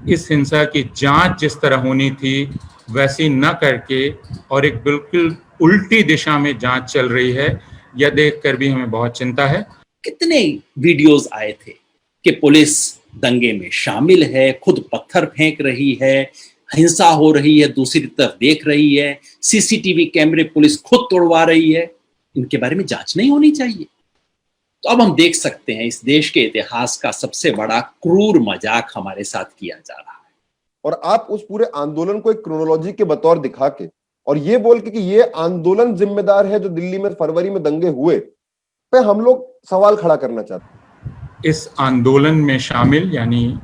इस हिंसा की जांच जिस तरह होनी थी वैसी न करके और एक बिल्कुल उल्टी दिशा में जांच चल रही है, यह देखकर भी हमें बहुत चिंता है। कितने वीडियोस आए थे कि पुलिस दंगे में शामिल है, खुद पत्थर फेंक रही है, हिंसा हो रही है, दूसरी तरफ देख रही है, सीसीटीवी कैमरे पुलिस खुद तोड़वा रही है। इनके बारे में जांच नहीं होनी चाहिए? तो अब हम देख सकते हैं इस देश के इतिहास का सबसे बड़ा क्रूर मजाक हमारे साथ किया जा रहा है। और आप उस पूरे आंदोलन को एक क्रोनोलॉजी के बतौर दिखा के और ये बोल के कि ये आंदोलन जिम्मेदार है जो दिल्ली में फरवरी में दंगे हुए, पे हम लोग सवाल खड़ा करना चाहते हैं। इस आंदोलन में शामिल यानी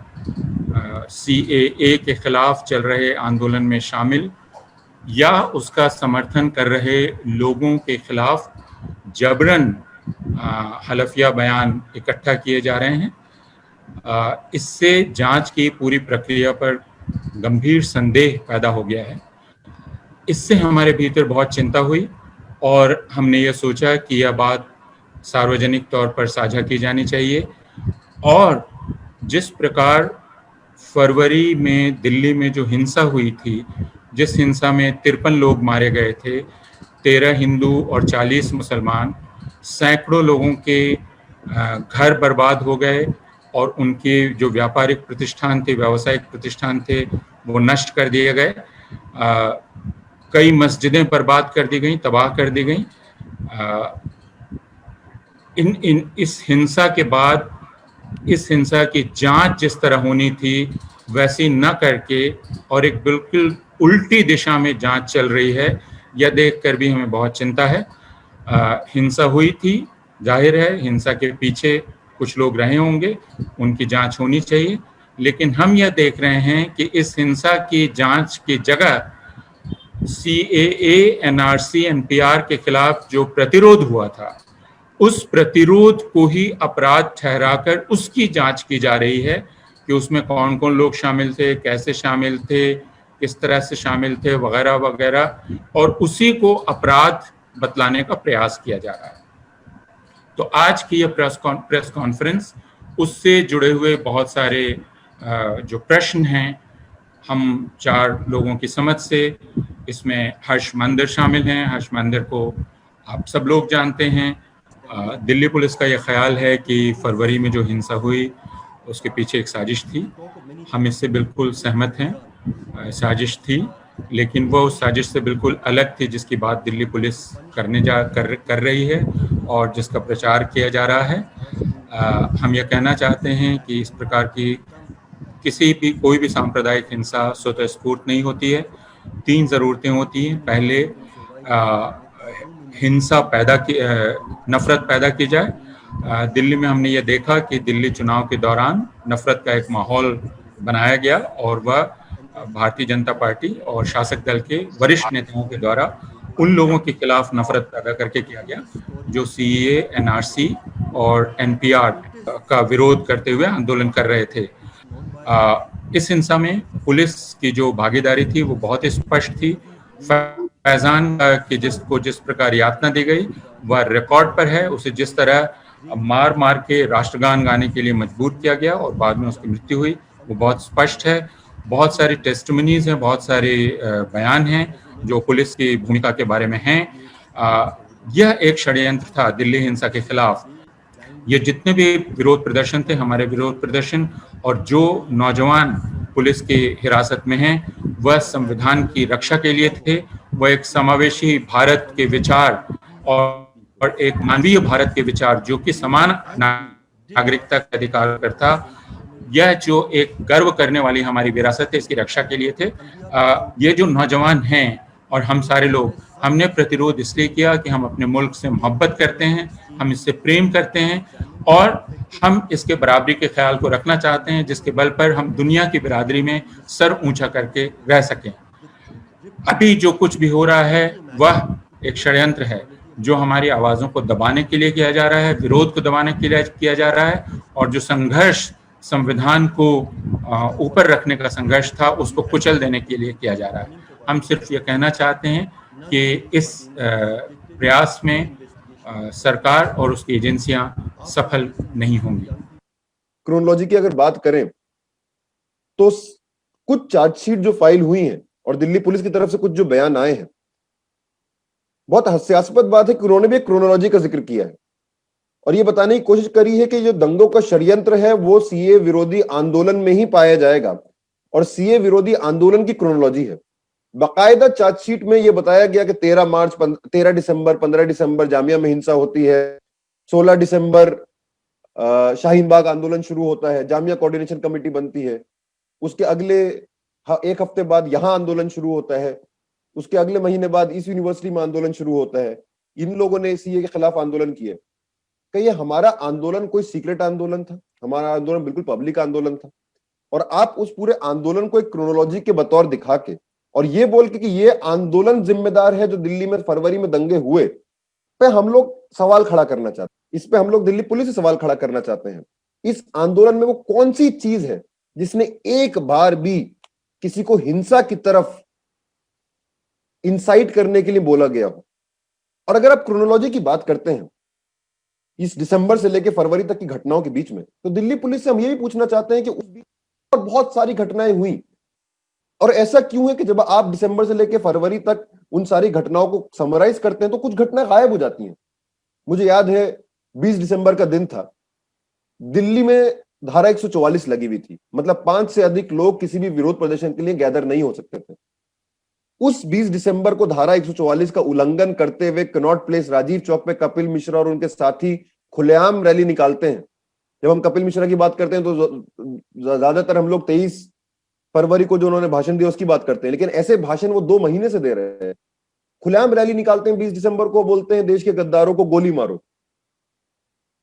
CAA के खिलाफ चल रहे आंदोलन में शामिल या उसका समर्थन कर रहे लोगों के खिलाफ जबरन हलफिया बयान इकट्ठा किए जा रहे हैं। इससे जांच की पूरी प्रक्रिया पर गंभीर संदेह पैदा हो गया है। इससे हमारे भीतर बहुत चिंता हुई और हमने ये सोचा कि यह बात सार्वजनिक तौर पर साझा की जानी चाहिए। और जिस प्रकार फरवरी में दिल्ली में जो हिंसा हुई थी, जिस हिंसा में 53 लोग मारे गए थे, 13 हिंदू और 40 मुसलमान, सैकड़ों लोगों के घर बर्बाद हो गए और उनके जो व्यापारिक प्रतिष्ठान थे, व्यावसायिक प्रतिष्ठान थे, वो नष्ट कर दिए गए। कई मस्जिदें बर्बाद कर दी गई, तबाह कर दी गई। इस हिंसा के बाद इस हिंसा की जांच जिस तरह होनी थी वैसी न करके और एक बिल्कुल उल्टी दिशा में जांच चल रही है, यह देखकर भी हमें बहुत चिंता है। हिंसा हुई थी, जाहिर है हिंसा के पीछे कुछ लोग रहे होंगे, उनकी जांच होनी चाहिए, लेकिन हम यह देख रहे हैं कि इस हिंसा की जांच की जगह CAA, NRC, NPR के खिलाफ जो प्रतिरोध हुआ था, उस प्रतिरोध को ही अपराध ठहराकर उसकी जांच की जा रही है कि उसमें कौन कौन लोग शामिल थे, कैसे शामिल थे, किस तरह से शामिल थे, वगैरह वगैरह, और उसी को अपराध बतलाने का प्रयास किया जा रहा है। तो आज की यह प्रेस कॉन्फ्रेंस उससे जुड़े हुए बहुत सारे जो प्रश्न हैं, हम 4 लोगों की समझ से, इसमें हर्ष मंदिर शामिल हैं। हर्ष मंदिर को आप सब लोग जानते हैं। दिल्ली पुलिस का यह ख्याल है कि फरवरी में जो हिंसा हुई उसके पीछे एक साजिश थी। हम इससे बिल्कुल सहमत हैं, साजिश थी, लेकिन वो उस साजिश से बिल्कुल अलग थी जिसकी बात दिल्ली पुलिस कर रही है और जिसका प्रचार किया जा रहा है। हम ये कहना चाहते हैं कि इस प्रकार की कोई भी सांप्रदायिक हिंसा स्वतः स्फूर्त नहीं होती है। 3 ज़रूरतें होती हैं। पहले नफरत पैदा की जाए। दिल्ली में हमने ये देखा कि दिल्ली चुनाव के दौरान नफरत का एक माहौल बनाया गया और वह भारतीय जनता पार्टी और शासक दल के वरिष्ठ नेताओं के द्वारा उन लोगों के खिलाफ नफरत पैदा करके किया गया जो CAA, NRC और NPR का विरोध करते हुए आंदोलन कर रहे थे। इस हिंसा में पुलिस की जो भागीदारी थी वो बहुत स्पष्ट थी। फैजान की जिसको जिस प्रकार यातना दी गई वह रिकॉर्ड पर है। उसे जिस तरह मार मार के राष्ट्रगान गाने के लिए मजबूर किया गया और बाद में उसकी मृत्यु हुई, वो बहुत स्पष्ट है। बहुत सारी टेस्टिमनीज हैं, बहुत सारे बयान हैं जो पुलिस की भूमिका के बारे में हैं। यह एक षड्यंत्र था दिल्ली हिंसा के खिलाफ। ये जितने भी विरोध प्रदर्शन थे, हमारे विरोध प्रदर्शन, और जो नौजवान पुलिस की हिरासत में हैं, वह संविधान की रक्षा के लिए थे। वह एक समावेशी भारत के विचार और एक मानवीय भारत के विचार, जो कि समान नागरिकता का अधिकार करता, यह जो एक गर्व करने वाली हमारी विरासत है, इसकी रक्षा के लिए थे। ये जो नौजवान हैं और हम सारे लोग, हमने प्रतिरोध इसलिए किया कि हम अपने मुल्क से मोहब्बत करते हैं, हम इससे प्रेम करते हैं और हम इसके बराबरी के ख्याल को रखना चाहते हैं, जिसके बल पर हम दुनिया की बिरादरी में सर ऊंचा करके रह सकें। अभी जो कुछ भी हो रहा है वह एक षड्यंत्र है जो हमारी आवाज़ों को दबाने के लिए किया जा रहा है, विरोध को दबाने के लिए किया जा रहा है, और जो संघर्ष संविधान को ऊपर रखने का संघर्ष था उसको कुचल देने के लिए किया जा रहा है। हम सिर्फ ये कहना चाहते हैं कि इस प्रयास में सरकार और उसकी एजेंसियां सफल नहीं होंगी। क्रोनोलॉजी की अगर बात करें तो कुछ चार्जशीट जो फाइल हुई हैं और दिल्ली पुलिस की तरफ से कुछ जो बयान आए हैं, बहुत हास्यास्पद बात है कि उन्होंने भी एक क्रोनोलॉजी का जिक्र किया है और ये बताने की कोशिश करी है कि जो दंगों का षड्यंत्र है वो सीए विरोधी आंदोलन में ही पाया जाएगा और सीए विरोधी आंदोलन की क्रोनोलॉजी है। बाकायदा चार्जशीट में यह बताया गया कि 13 दिसंबर 15 दिसंबर जामिया में हिंसा होती है, 16 दिसंबर शाहीन बाग आंदोलन शुरू होता है, जामिया कोऑर्डिनेशन कमेटी बनती है, उसके अगले एक हफ्ते बाद यहां आंदोलन शुरू होता है, उसके अगले महीने बाद इस यूनिवर्सिटी में आंदोलन शुरू होता है। इन लोगों ने सीए के खिलाफ आंदोलन किए। क्या ये हमारा आंदोलन कोई सीक्रेट आंदोलन था? हमारा आंदोलन बिल्कुल पब्लिक आंदोलन था और आप उस पूरे आंदोलन को एक क्रोनोलॉजी के बतौर दिखा के और ये बोल के कि ये आंदोलन जिम्मेदार है जो दिल्ली में फरवरी में दंगे हुए, पे हम लोग सवाल खड़ा करना चाहते हैं। इस पे हम लोग दिल्ली पुलिस से सवाल खड़ा करना चाहते हैं। इस आंदोलन में वो कौन सी चीज है जिसने एक बार भी किसी को हिंसा की तरफ इंसाइट करने के लिए बोला गया हो? और अगर आप क्रोनोलॉजी की बात करते हैं इस दिसंबर से लेकर फरवरी तक की घटनाओं के बीच में, तो दिल्ली पुलिस से हम ये भी पूछना चाहते हैं कि उस बीच और बहुत सारी घटनाएं हुई और ऐसा क्यों है कि जब आप दिसंबर से लेकर फरवरी तक उन सारी घटनाओं को समराइज करते हैं तो कुछ घटनाएं गायब हो जाती हैं। मुझे याद है 20 दिसंबर का दिन था, दिल्ली में धारा 144 लगी हुई थी, मतलब 5 से अधिक लोग किसी भी विरोध प्रदर्शन के लिए गैदर नहीं हो सकते थे। उस 20 दिसंबर को धारा 144 का उल्लंघन करते हुए कनॉट प्लेस राजीव चौक पे कपिल मिश्रा और उनके साथी खुलेआम रैली निकालते हैं। जब हम कपिल मिश्रा की बात करते हैं तो ज्यादातर हम लोग 23 फरवरी को जो उन्होंने भाषण दिया उसकी बात करते हैं, लेकिन ऐसे भाषण वो 2 महीने से दे रहे हैं। खुलेआम रैली निकालते हैं 20 दिसंबर को, बोलते हैं देश के गद्दारों को गोली मारो।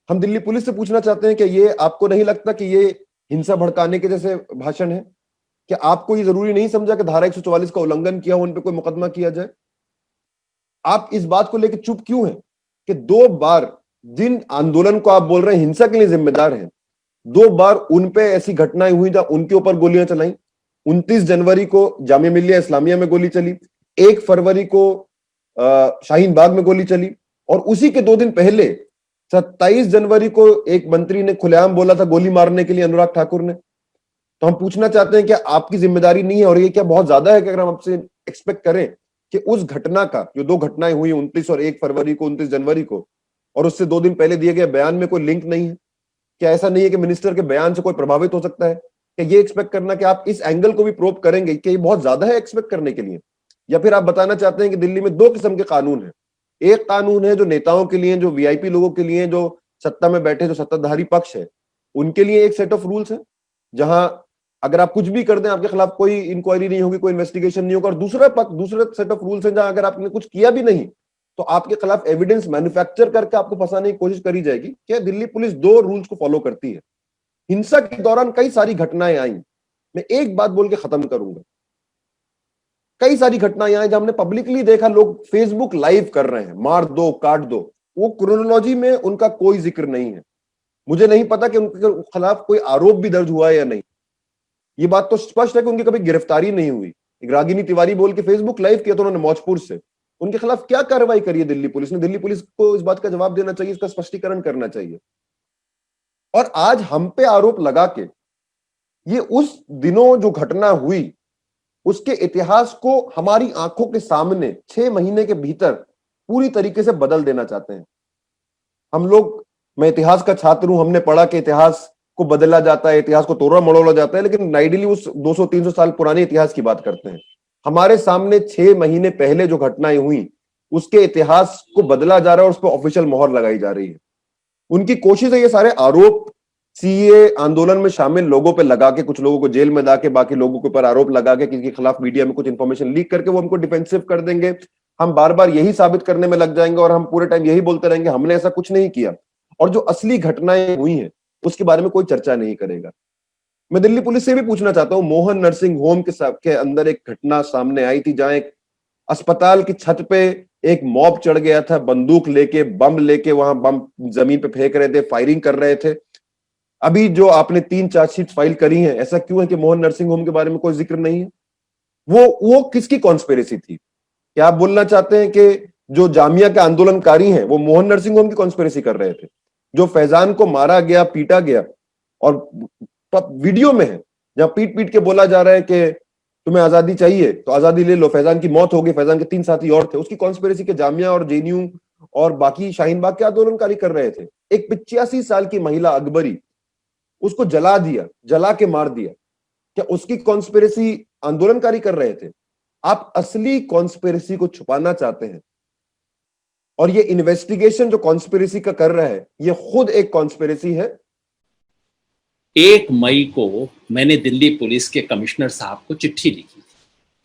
हम दिल्ली पुलिस से पूछना चाहते हैं कि ये आपको नहीं लगता कि ये हिंसा भड़काने के जैसे भाषण है? क्या आपको ये जरूरी नहीं समझा कि धारा 144 का उल्लंघन किया हो उन पे कोई मुकदमा किया जाए? आप इस बात को लेकर चुप क्यों हैं कि 2 बार जिन आंदोलन को आप बोल रहे हैं हिंसा के लिए जिम्मेदार हैं, 2 बार उन पे ऐसी घटनाएं हुई जहां उनके ऊपर गोलियां चलाई। 29 जनवरी को जामिया मिल्लिया इस्लामिया में गोली चली, 1 फरवरी को शाहीन बाग में गोली चली और उसी के 2 दिन पहले 27 जनवरी को एक मंत्री ने खुलेआम बोला था गोली मारने के लिए, अनुराग ठाकुर ने। तो हम पूछना चाहते हैं कि आपकी जिम्मेदारी नहीं है और ये क्या बहुत ज्यादा है कि अगर हम आपसे एक्सपेक्ट करें कि उस घटना का जो 2 घटनाएं हुई 29 और 1 फरवरी को, 29 जनवरी को, और उससे 2 दिन पहले दिए गए बयान में कोई लिंक नहीं है? क्या ऐसा नहीं है कि मिनिस्टर के बयान से कोई प्रभावित हो सकता है? कि ये एक्सपेक्ट करना कि आप इस एंगल को भी प्रोब करेंगे कि ये बहुत ज्यादा है एक्सपेक्ट करने के लिए? या फिर आप बताना चाहते हैं कि दिल्ली में 2 किस्म के कानून है? एक कानून है जो नेताओं के लिए, जो वीआईपी लोगों के लिए, जो सत्ता में बैठे जो सत्ताधारी पक्ष है उनके लिए एक सेट ऑफ रूल्स है जहां अगर आप कुछ भी कर दें आपके खिलाफ कोई इंक्वायरी नहीं होगी, कोई इन्वेस्टिगेशन नहीं होगा। और दूसरा सेट ऑफ रूल्स है जहां अगर आपने कुछ किया भी नहीं तो आपके खिलाफ एविडेंस मैन्युफैक्चर करके आपको फंसाने की कोशिश करी जाएगी। क्या दिल्ली पुलिस 2 रूल्स को फॉलो करती है? हिंसा के दौरान कई सारी घटनाएं आई, मैं एक बात बोल के खत्म करूंगा। कई सारी घटनाएं आई जहां हमने पब्लिकली देखा लोग फेसबुक लाइव कर रहे हैं, मार दो काट दो, वो क्रोनोलॉजी में उनका कोई जिक्र नहीं है। मुझे नहीं पता कि उनके खिलाफ कोई आरोप भी दर्ज हुआ है या नहीं। ये बात तो स्पष्ट है कि उनकी कभी गिरफ्तारी नहीं हुई। एक रागिनी तिवारी बोल के फेसबुक लाइव किया था उन्होंने मौजपुर से, उनके खिलाफ क्या कार्रवाई करी है दिल्ली पुलिस ने? दिल्ली पुलिस को इस बात का जवाब देना चाहिए, इसका स्पष्टीकरण करना चाहिए। और आज हम पे आरोप लगा के ये उस दिनों जो घटना हुई उसके इतिहास को हमारी आंखों के सामने 6 महीने के भीतर पूरी तरीके से बदल देना चाहते हैं। हम लोग, मैं इतिहास का छात्र हूं, हमने पढ़ा कि इतिहास को बदला जाता है, इतिहास को तोड़ा मड़ोला जाता है, लेकिन नाइडली उस 200-300 साल पुराने इतिहास की बात करते हैं। हमारे सामने 6 महीने पहले जो घटनाएं हुई उसके इतिहास को बदला जा रहा है और उस पर ऑफिशियल मोहर लगाई जा रही है। उनकी कोशिश है ये सारे आरोप सीए आंदोलन में शामिल लोगों पे लगा के, कुछ लोगों को जेल में डाल के, बाकी लोगों के ऊपर आरोप लगा के, किसी के खिलाफ मीडिया में कुछ इंफॉर्मेशन लीक करके वो हमको डिफेंसिव कर देंगे। हम बार बार यही साबित करने में लग जाएंगे और हम पूरे टाइम यही बोलते रहेंगे हमने ऐसा कुछ नहीं किया, और जो असली घटनाएं हुई हैं उसके बारे में कोई चर्चा नहीं करेगा। मैं दिल्ली पुलिस से भी पूछना चाहता हूं, मोहन नर्सिंग होम के अंदर एक घटना सामने आई थी जहां एक अस्पताल की छत पे एक मॉब चढ़ गया था, बंदूक लेके, बम लेके, वहां बम जमीन पे फेंक रहे थे, फायरिंग कर रहे थे। अभी जो आपने 3 चार्जशीट फाइल करी हैं, ऐसा क्यों है कि मोहन नर्सिंग होम के बारे में कोई जिक्र नहीं है? वो किसकी कॉन्स्पिरेसी थी? क्या आप बोलना चाहते हैं कि जो जामिया के आंदोलनकारी हैं वो मोहन नर्सिंग होम की कॉन्स्पिरेसी कर रहे थे? जो फैजान को मारा गया, पीटा गया, और वीडियो में है जहां पीट पीट के बोला जा रहा है कि तुम्हें आजादी चाहिए तो आजादी ले लो, फैजान की मौत हो गई, फैजान के 3 साथी और थे, उसकी कॉन्स्पिरेसी के जामिया और जेएनयू और बाकी शाहीन बाग के आंदोलनकारी कर रहे थे। एक 85 साल की महिला अकबरी, उसको जला दिया, जला के मार दिया, क्या उसकी कॉन्स्पिरेसी आंदोलनकारी कर रहे थे? आप असली कॉन्स्पिरेसी को छुपाना चाहते हैं, और ये इन्वेस्टिगेशन जो कॉन्स्पिरेसी का कर रहा है, ये खुद एक कॉन्स्पिरेसी है। 1 मई को मैंने दिल्ली पुलिस के कमिश्नर साहब को चिट्ठी लिखी थी,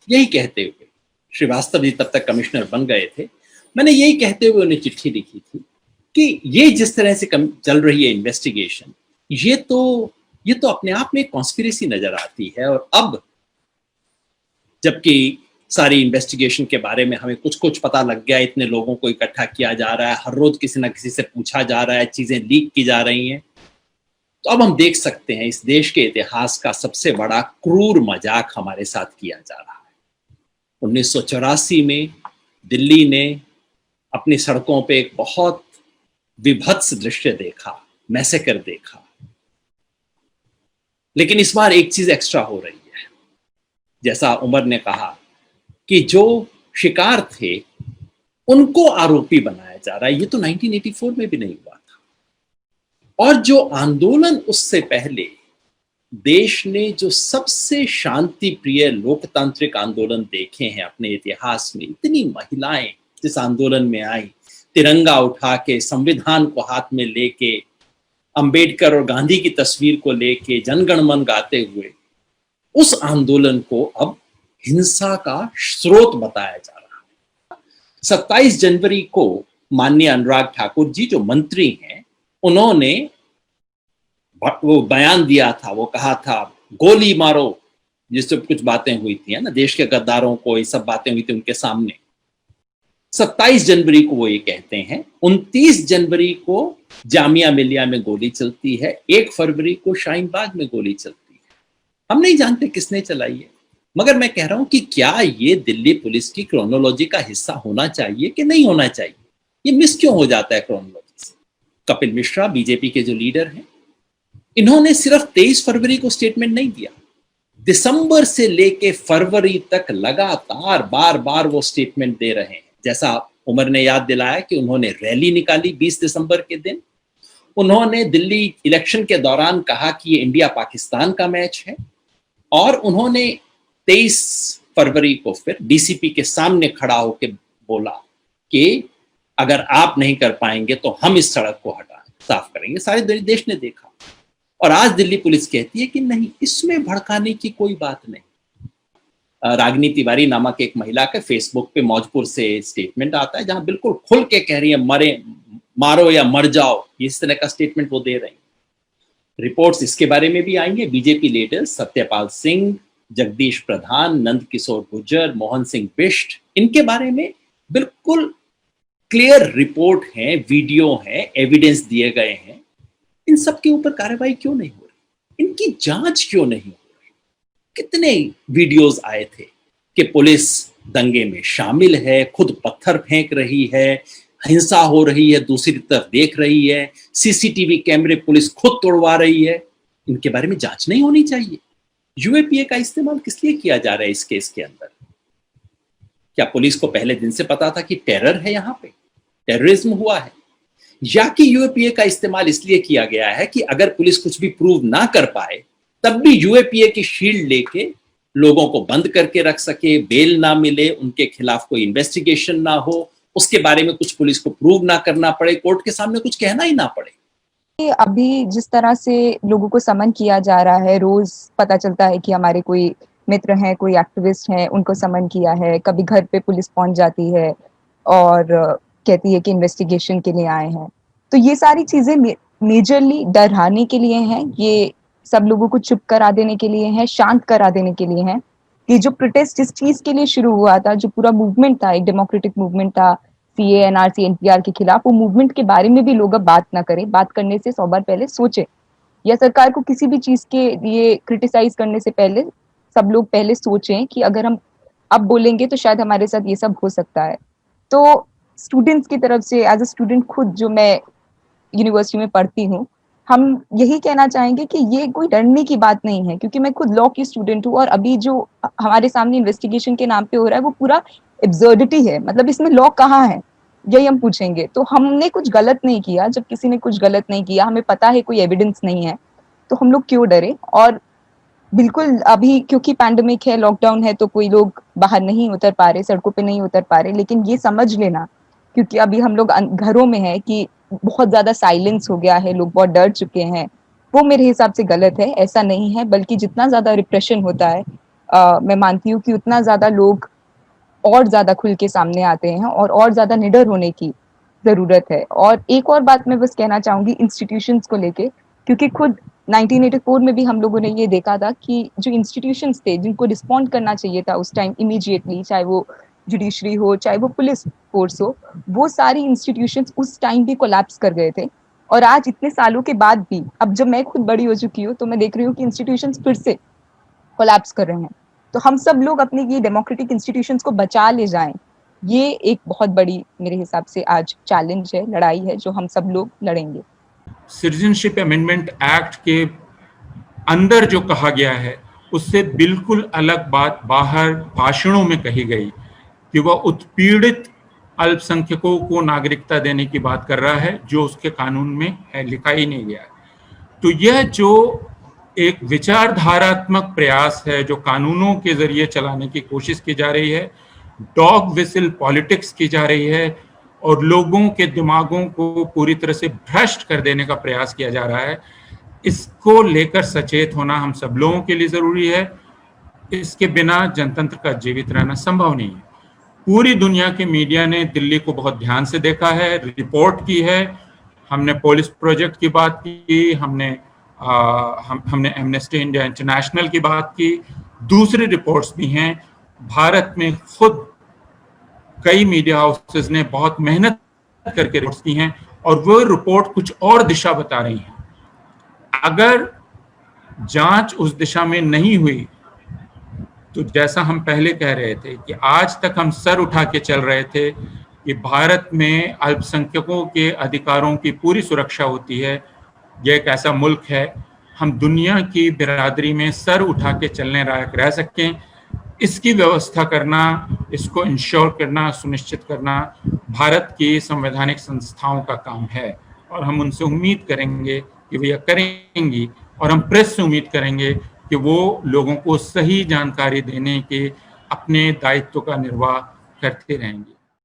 यही कहते हुए, श्रीवास्तव जी तब तक कमिश्नर बन गए थे, मैंने यही कहते हुए उन्हें चिट्ठी लिखी थी कि ये जिस तरह से चल रही है इन्वेस्टिगेशन, ये तो अपने आप में कॉन्स्पिरेसी नजर आती है। और अब जबकि सारी इन्वेस्टिगेशन के बारे में हमें कुछ कुछ पता लग गया, इतने लोगों को इकट्ठा किया जा रहा है, हर रोज किसी ना किसी से पूछा जा रहा है, चीजें लीक की जा रही हैं, तो अब हम देख सकते हैं इस देश के इतिहास का सबसे बड़ा क्रूर मजाक हमारे साथ किया जा रहा है। 1984 में दिल्ली ने अपनी सड़कों पे एक बहुत विभत्स दृश्य देखा, मैसेकर देखा, लेकिन इस बार एक चीज एक्स्ट्रा हो रही है। जैसा उमर ने कहा कि जो शिकार थे उनको आरोपी बनाया जा रहा है, ये तो 1984 में भी नहीं हुआ था। और जो आंदोलन उससे पहले देश ने जो सबसे शांति प्रिय लोकतांत्रिक आंदोलन देखे हैं अपने इतिहास में, इतनी महिलाएं जिस आंदोलन में आई, तिरंगा उठा के, संविधान को हाथ में लेके, अंबेडकर और गांधी की तस्वीर को लेके जनगण मन गाते हुए, उस आंदोलन को अब हिंसा का स्रोत बताया जा रहा है। 27 जनवरी को माननीय अनुराग ठाकुर जी जो मंत्री हैं, उन्होंने वो बयान दिया था, वो कहा था गोली मारो, जिससे कुछ बातें हुई थी ना, देश के गद्दारों को, ये सब बातें हुई थी उनके सामने। 27 जनवरी को वो ये कहते हैं, 29 जनवरी को जामिया मिलिया में गोली चलती है, 1 फरवरी को शाहीन बाग में गोली चलती है। हम नहीं जानते किसने चलाई है, मगर मैं कह रहा हूं कि क्या ये दिल्ली पुलिस की क्रोनोलॉजी का हिस्सा होना चाहिए कि नहीं होना चाहिए? ये मिस क्यों हो जाता है क्रोनोलॉजी से? कपिल मिश्रा बीजेपी के जो लीडर हैं, इन्होंने सिर्फ 23 फरवरी को स्टेटमेंट नहीं दिया, दिसंबर से लेके फरवरी तक लगातार बार बार वो स्टेटमेंट दे रहे हैं। जैसा उमर ने याद दिलाया कि उन्होंने रैली निकाली 20 दिसंबर के दिन, उन्होंने दिल्ली इलेक्शन के दौरान कहा कि ये इंडिया पाकिस्तान का मैच है, और उन्होंने 23 फरवरी को फिर डीसीपी के सामने खड़ा होकर बोला कि अगर आप नहीं कर पाएंगे तो हम इस सड़क को साफ करेंगे। सारे देश ने देखा। और आज दिल्ली पुलिस कहती है कि नहीं, इसमें भड़काने की कोई बात नहीं। रागिनी तिवारी नामक एक महिला के फेसबुक पे मौजपुर से स्टेटमेंट आता है, जहां बिल्कुल खुल के कह रही है मारो या मर जाओ, इस तरह का स्टेटमेंट वो दे रही है। रिपोर्ट्स इसके बारे में भी आई है। बीजेपी लीडर्स सत्यपाल सिंह, जगदीश प्रधान, नंद किशोर गुर्जर, मोहन सिंह बिष्ट, इनके बारे में बिल्कुल क्लियर रिपोर्ट है, वीडियो है, एविडेंस दिए गए हैं। इन सब के ऊपर कार्रवाई क्यों नहीं हो रही? इनकी जांच क्यों नहीं हो रही? कितने वीडियोस आए थे कि पुलिस दंगे में शामिल है, खुद पत्थर फेंक रही है, हिंसा हो रही है, दूसरी तरफ देख रही है, सीसीटीवी कैमरे पुलिस खुद तोड़वा रही है। इनके बारे में जांच नहीं होनी चाहिए? यूएपीए का इस्तेमाल किस लिए किया जा रहा है इस केस के अंदर? क्या पुलिस को पहले दिन से पता था कि टेरर है, यहां पे टेररिज्म हुआ है? या कि यूएपीए का इस्तेमाल इसलिए किया गया है कि अगर पुलिस कुछ भी प्रूव ना कर पाए तब भी यूएपीए की शील्ड लेके लोगों को बंद करके रख सके, बेल ना मिले, उनके खिलाफ कोई इन्वेस्टिगेशन ना हो, उसके बारे में कुछ पुलिस को प्रूव ना करना पड़े, कोर्ट के सामने कुछ कहना ही ना पड़े। अभी जिस तरह से लोगों को समन किया जा रहा है, रोज पता चलता है कि हमारे कोई मित्र हैं, कोई एक्टिविस्ट हैं, उनको समन किया है, कभी घर पे पुलिस पहुंच जाती है और कहती है कि इन्वेस्टिगेशन के लिए आए हैं। तो ये सारी चीजें मेजरली डराने के लिए हैं, ये सब लोगों को चुप करा देने के लिए हैं, शांत करा देने के लिए हैं। ये जो प्रोटेस्ट जिस चीज के लिए शुरू हुआ था, जो पूरा मूवमेंट था, एक डेमोक्रेटिक मूवमेंट था सीए, एनआरसी, एनपीआर के खिलाफ, वो मूवमेंट के बारे में भी लोग अब बात ना करें। बात करने से 100 बार पहले सोचें, या सरकार को किसी भी चीज के लिए क्रिटिसाइज करने से पहले सब लोग पहले सोचें कि अगर हम अब बोलेंगे तो शायद हमारे साथ ये सब हो सकता है। तो स्टूडेंट्स की तरफ से, एज अ स्टूडेंट खुद जो मैं यूनिवर्सिटी में पढ़ती हूँ, हम यही कहना चाहेंगे कि ये कोई डरने की बात नहीं है, क्योंकि मैं खुद लॉ की स्टूडेंट हूँ और अभी जो हमारे सामने इन्वेस्टिगेशन के नाम पे हो रहा है वो पूरा एब्सर्डिटी है। मतलब इसमें लॉ कहाँ है, यही हम पूछेंगे। तो हमने कुछ गलत नहीं किया, जब किसी ने कुछ गलत नहीं किया, हमें पता है कोई एविडेंस नहीं है, तो हम लोग क्यों डरे। और बिल्कुल अभी क्योंकि पैंडेमिक है, लॉकडाउन है, तो कोई लोग बाहर नहीं उतर पा रहे, सड़कों पे नहीं उतर पा रहे, लेकिन ये समझ लेना, क्योंकि अभी हम लोग घरों में है, कि बहुत ज्यादा साइलेंस हो गया है, लोग बहुत डर चुके हैं, वो मेरे हिसाब से गलत है। ऐसा नहीं है, बल्कि जितना ज्यादा रिप्रेशन होता है, मैं मानती हूँ कि उतना ज्यादा लोग और ज्यादा खुल के सामने आते हैं और ज्यादा निडर होने की जरूरत है। और एक और बात मैं बस कहना चाहूंगी इंस्टीट्यूशंस को लेके, क्योंकि खुद 1984 में भी हम लोगों ने ये देखा था कि जो इंस्टीट्यूशंस थे जिनको रिस्पॉन्ड करना चाहिए था उस टाइम इमीडिएटली, चाहे वो जुडिशरी हो, चाहे वो पुलिस फोर्स हो, वो सारी इंस्टीट्यूशंस उस टाइम भी कोलैप्स कर गए थे। और आज इतने सालों के बाद भी, अब जब मैं खुद बड़ी हो चुकी हूँ, तो मैं देख रही हूँ कि इंस्टीट्यूशंस फिर से कोलैप्स कर रहे हैं। तो हम सब लोग अपने ये डेमोक्रेटिक इंस्टीट्यूशंस को बचा ले जाएं, ये एक बहुत बड़ी मेरे हिसाब से आज चैलेंज है, लड़ाई है, जो हम सब लोग लड़ेंगे। सिटीजनशिप अमेंडमेंट एक्ट के अंदर जो कहा गया है उससे बिल्कुल अलग बात बाहर भाषणों में कही गई कि वह उत्पीड़ित अल्पसंख्यकों को नागरिकता देने की बात कर रहा है, जो उसके कानून में है, लिखा ही नहीं गया। तो यह जो एक विचारधारात्मक प्रयास है जो कानूनों के जरिए चलाने की कोशिश की जा रही है, डॉग विसिल पॉलिटिक्स की जा रही है और लोगों के दिमागों को पूरी तरह से भ्रष्ट कर देने का प्रयास किया जा रहा है, इसको लेकर सचेत होना हम सब लोगों के लिए जरूरी है। इसके बिना जनतंत्र का जीवित रहना संभव नहीं है। पूरी दुनिया के मीडिया ने दिल्ली को बहुत ध्यान से देखा है, रिपोर्ट की है। हमने पुलिस प्रोजेक्ट की बात की, हमने एमनेस्टी इंडिया इंटरनेशनल की बात की, दूसरी रिपोर्ट्स भी हैं। भारत में खुद कई मीडिया हाउसेस ने बहुत मेहनत करके रिपोर्ट्स की हैं और वो रिपोर्ट कुछ और दिशा बता रही हैं। अगर जांच उस दिशा में नहीं हुई तो जैसा हम पहले कह रहे थे कि आज तक हम सर उठा के चल रहे थे कि भारत में अल्पसंख्यकों के अधिकारों की पूरी सुरक्षा होती है, यह एक ऐसा मुल्क है, हम दुनिया की बिरादरी में सर उठा के चलने लायक रह सकें, इसकी व्यवस्था करना, इसको इंश्योर करना, सुनिश्चित करना भारत की संवैधानिक संस्थाओं का काम है। और हम उनसे उम्मीद करेंगे कि वो यह करेंगी, और हम प्रेस से उम्मीद करेंगे कि वो लोगों को सही जानकारी देने के अपने दायित्व का निर्वाह करते रहेंगे।